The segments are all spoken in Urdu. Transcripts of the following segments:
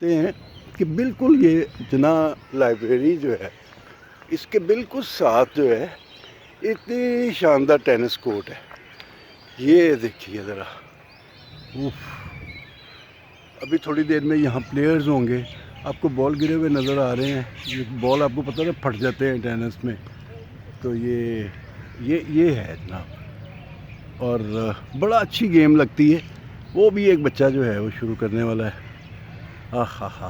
تے ہیں کہ بالکل یہ جنا لائبریری جو ہے اس کے بالکل ساتھ جو ہے اتنی شاندار ٹینس کورٹ ہے. یہ دیکھیے ذرا، اوف. ابھی تھوڑی دیر میں یہاں پلیئرز ہوں گے. آپ کو بال گرے ہوئے نظر آ رہے ہیں. یہ بال آپ کو پتہ ہے پھٹ جاتے ہیں ٹینس میں. تو یہ ہے جناب، اور بڑا اچھی گیم لگتی ہے. وہ بھی ایک بچہ جو ہے وہ شروع کرنے والا ہے. ہاں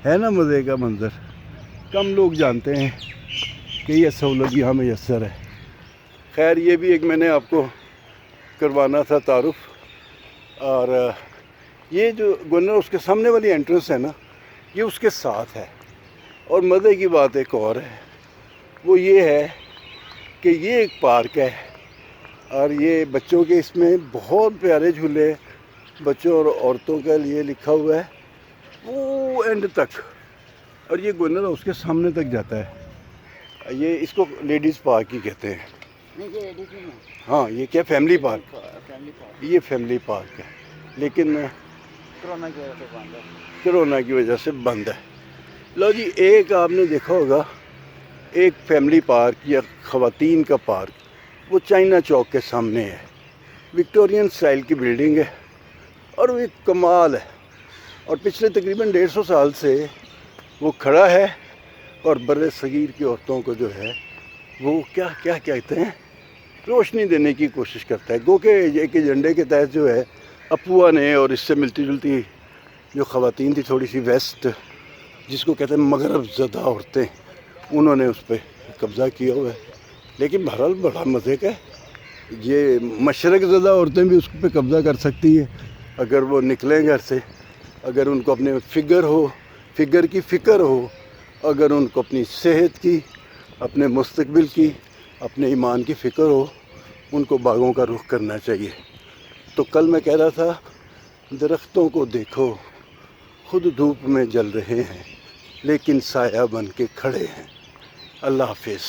ہے نا مزے کا منظر. کم لوگ جانتے ہیں کہ یہ سہولت یہاں میسر ہے. خیر یہ بھی ایک میں نے آپ کو کروانا تھا تعارف. اور یہ جو گورنر اس کے سامنے والی انٹرنس ہے نا، یہ اس کے ساتھ ہے. اور مزے کی بات ایک اور ہے، وہ یہ ہے کہ یہ ایک پارک ہے، اور یہ بچوں کے اس میں بہت پیارے جھولے بچوں اور عورتوں کے لیے لکھا ہوا ہے وہ اینڈ تک. اور یہ گورنر اس کے سامنے تک جاتا ہے. یہ اس کو لیڈیز پارک ہی کہتے ہیں. ہاں یہ کیا فیملی پارک، یہ فیملی پارک ہے، لیکن کرونا کی وجہ سے بند ہے. لو جی، ایک آپ نے دیکھا ہوگا ایک فیملی پارک یا خواتین کا پارک، وہ چائنا چوک کے سامنے ہے. وکٹورین سٹائل کی بلڈنگ ہے اور وہ ایک کمال ہے. اور پچھلے تقریباً 150 سال سے وہ کھڑا ہے اور بر صغیر کی عورتوں کو جو ہے وہ کیا کہتے ہیں، روشنی دینے کی کوشش کرتا ہے. گو کہ ایک ایجنڈے کے تحت جو ہے اپوا نے اور اس سے ملتی جلتی جو خواتین تھی تھوڑی سی ویسٹ، جس کو کہتے ہیں مغرب زدہ عورتیں، انہوں نے اس پہ قبضہ کیا ہوا ہے. لیکن بہرحال بڑا مزے کا ہے. یہ مشرق زدہ عورتیں بھی اس پہ قبضہ کر سکتی ہیں اگر وہ نکلیں گھر سے، اگر ان کو اپنے فگر کی فکر ہو، اگر ان کو اپنی صحت کی، اپنے مستقبل کی، اپنے ایمان کی فکر ہو. ان کو باغوں کا رخ کرنا چاہیے. تو کل میں کہہ رہا تھا درختوں کو دیکھو، خود دھوپ میں جل رہے ہیں لیکن سایہ بن کے کھڑے ہیں. اللہ حافظ.